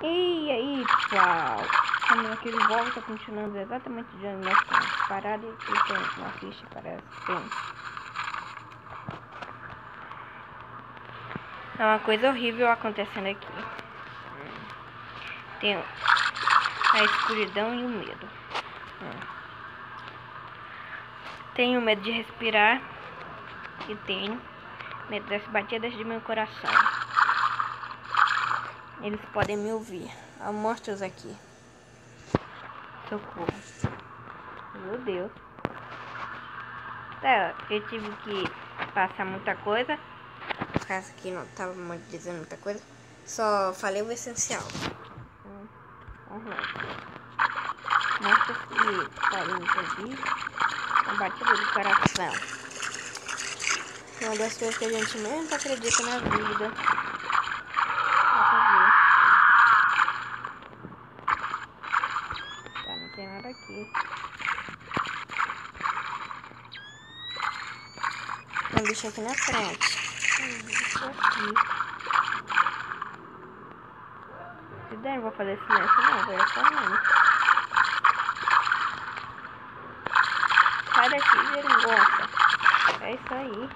E aí, pessoal, estamos aqui de volta, continuando exatamente de onde nós estamos parados. E aqui tem uma ficha, parece que tem. É uma coisa horrível acontecendo aqui. Tem a escuridão e o medo. Tenho medo de respirar e tenho medo das batidas de meu coração. Eles podem me ouvir. Há monstros aqui. Socorro. Meu Deus. Tá, eu tive que passar muita coisa. Por causa que não tava dizendo muita coisa. Só falei o essencial. Vamos lá. Monstros que podem me ouvir. A batida do coração. Uma das coisas que a gente menos acredita na vida. Tá, não tem nada aqui. Tem um bicho aqui na frente. Tem um bicho aqui. Se der, não vou fazer silêncio não, vou ir correndo. Sai daqui, geringonça. É isso aí.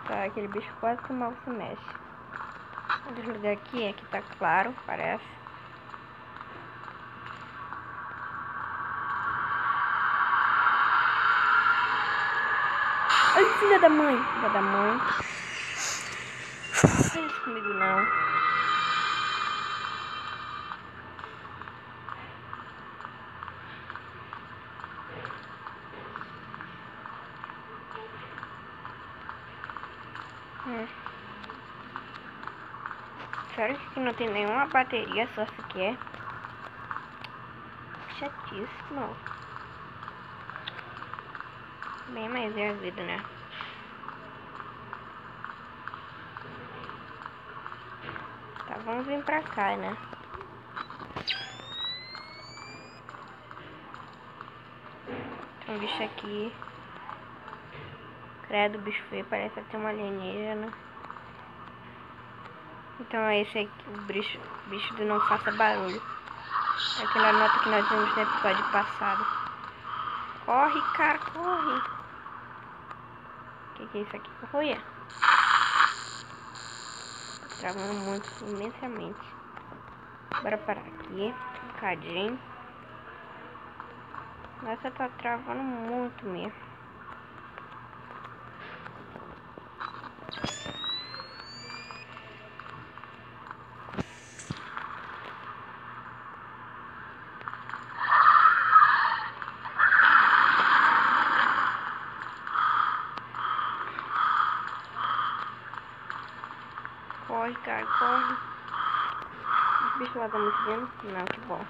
Tá, aquele bicho quase que mal se mexe. Vou desligar aqui, aqui tá claro, parece. Ai, filha da mãe! Filha da mãe. Não faz isso comigo não. Sério que não tem nenhuma bateria, só se quer. Chatíssimo. Bem, mas é a vida, né? Tá, vamos vir pra cá, né? Tem um bicho aqui. Credo, bicho feio, parece até uma alienígena. Então é esse aqui, o bicho do não faça barulho. É aquela nota que nós vimos no episódio passado. Corre, cara, corre. O que é isso aqui? Olha. Travando muito, imensamente. Bora parar aqui, um bocadinho. Nossa, tá travando muito mesmo. Corre, cara, corre. Os bichos lá estão me seguindo? Não, que bom.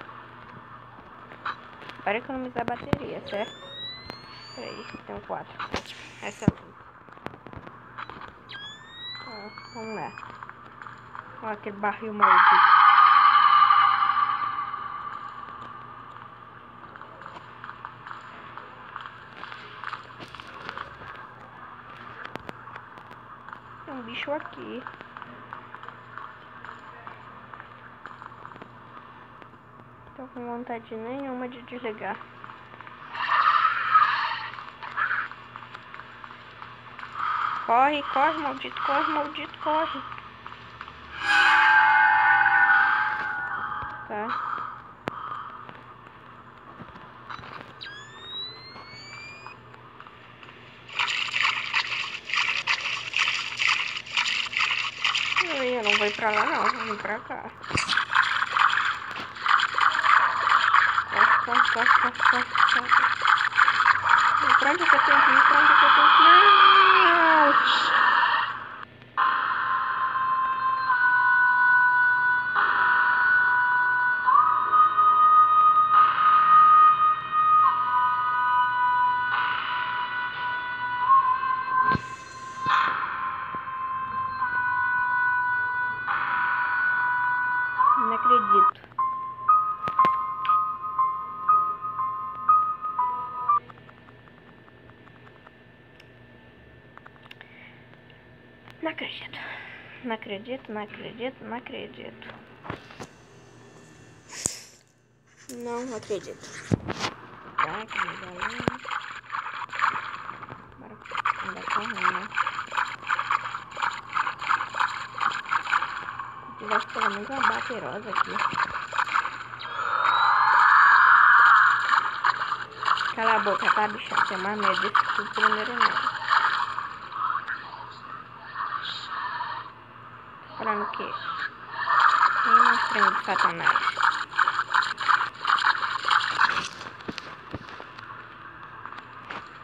Para economizar a bateria, certo? Peraí, tem 4. Excelente. Vamos lá. Olha aquele barril maldito. Tem um bicho aqui. Tô com vontade nenhuma de desligar. Corre, corre, maldito, corre, maldito, corre. Tá. Eu não vou ir pra lá não, vou vir pra cá. Corre, corre, corre, corre, corre, corre. Pra onde que eu tenho que ir? Pra onde que eu tenho que ir? Não! Não acredito. Não acredito. Não acredito, não acredito, não acredito. Não acredito. Tá, que legal. Bora andar correndo, né? Se tivesse pelo menos uma baterosa aqui. Cala a boca, tá, bichão? Tenho mais medo desse tudo primeiro não. Falando o quê? Nem monstrinho de Satanás.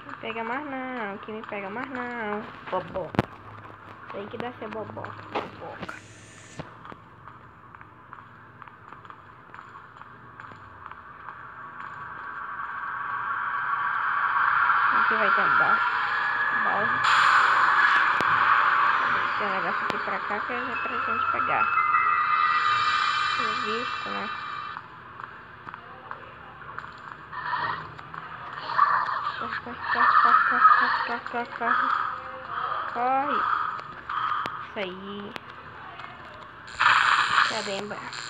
Não pega mais não, que me pega mais não. Bobó. Isso aí que dá ser bobó. Boboca. Aqui vai ter um balde. Tem um negócio aqui pra cá que é pra gente pegar. Pelo visto, né? Corre. Isso aí. Cadê embaixo?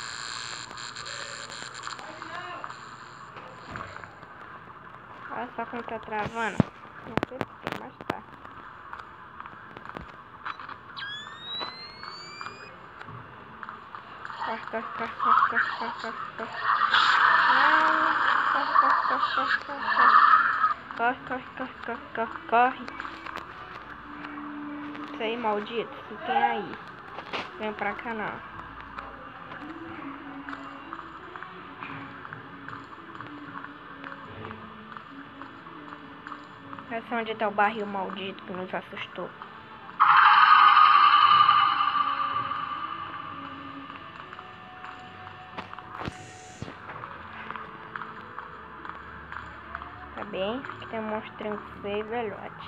Olha só como tá travando. Não sei porquê, mas tá. Corre. Corre. Isso aí, maldito. Se tem aí. Vem pra cá não. Essa é onde tá o barril maldito que nos assustou. Tá bem? Aqui tem um monstrinho feio, velhote.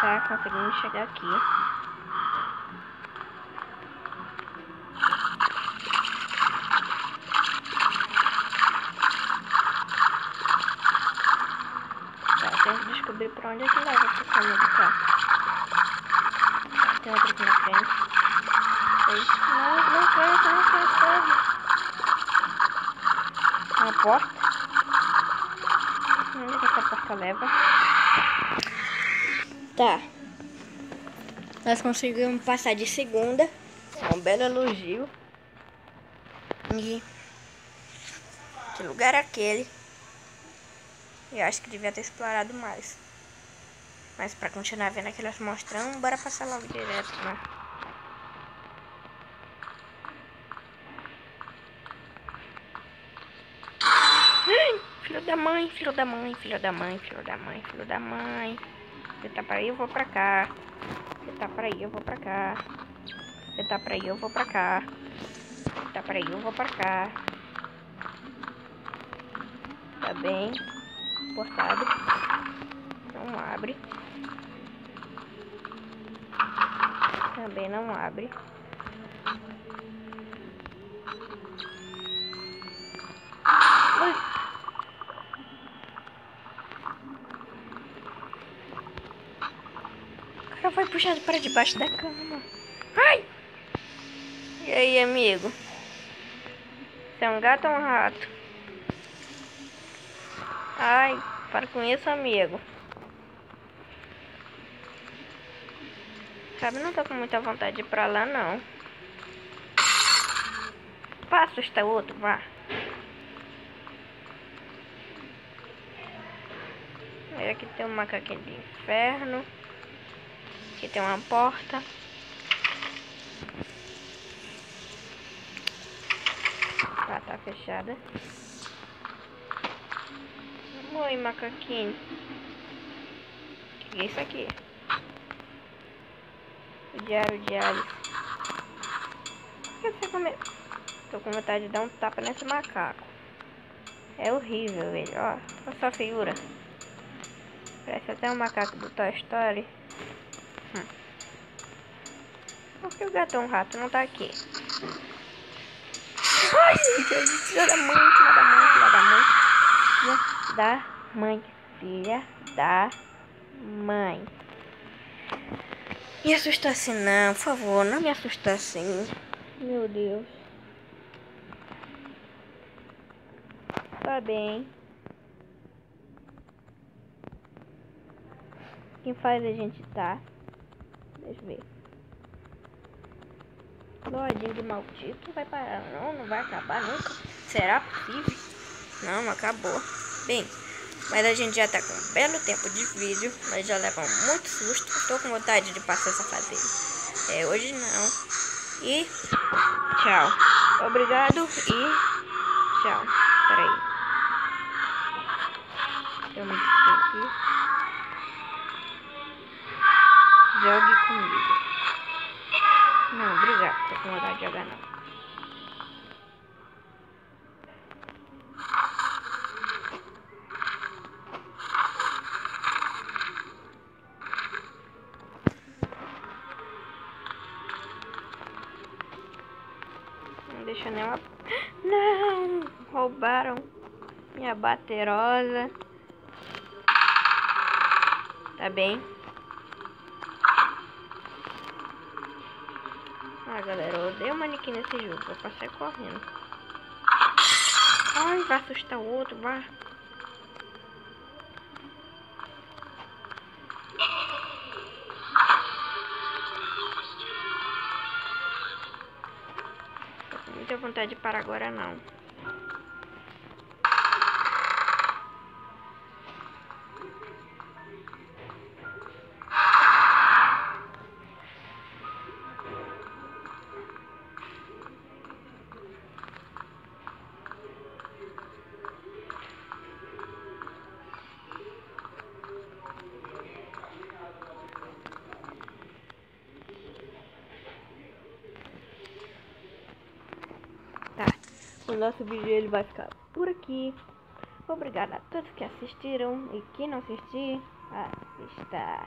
Tá, conseguimos chegar aqui. Tem que descobrir pra onde é que leva esse caminho de cá. Tem outro aqui na frente. Não corre. Uma porta. Onde é que essa porta leva? Tá. Nós conseguimos passar de segunda. É um belo elogio. E que lugar é aquele? Eu acho que devia ter explorado mais. Mas pra continuar vendo aquelas monstrão, bora passar logo direto, né? Ai, filho da mãe. Você tá pra aí, eu vou pra cá. Você tá pra aí, eu vou pra cá. Você tá pra aí, eu vou pra cá. Você tá pra aí, eu vou pra cá. Tá bem. Portado. Não abre. Também não abre. Ui. O cara foi puxado para debaixo da cama. Ai! E aí, amigo? Você é um gato ou um rato? Ai, para com isso, amigo. Sabe, não tô com muita vontade de ir pra lá, não. Vá assustar outro, vá. Aí aqui tem um macaquinho de inferno. Aqui tem uma porta. Tá fechada. Oi, macaquinho. O que é isso aqui? O diário. Por que você comeu? Tô com vontade de dar um tapa nesse macaco. É horrível, velho. Ó, olha só a figura. Parece até um macaco do Toy Story. Por que o gatão rato não tá aqui? Ai! Filha da mãe, filha da mãe, filha da mãe. Filha da mãe, filha da mãe. Me assusta assim não, por favor, não me assusta assim. Meu Deus. Tá bem. Quem faz a gente tá? Deixa eu ver. Lordinho de maldito não vai parar não, não vai acabar nunca. Será possível? Não acabou. Bem, mas a gente já tá com um belo tempo de vídeo. Mas já leva muito susto. Tô com vontade de passar essa fase. Hoje não. E tchau. Obrigado e tchau. Peraí. Eu me aqui. Jogue comigo. Não, obrigado. Tô com vontade de jogar não. Não deixa nenhuma... Não! Roubaram minha baterola. Tá bem? Ah, galera, eu odeio manequim nesse jogo. Vou passar correndo. Ai, vai assustar o outro, vai. Tô com muita vontade de parar agora, não. Tá, o nosso vídeo ele vai ficar por aqui. Obrigada a todos que assistiram e quem não assistir, assista.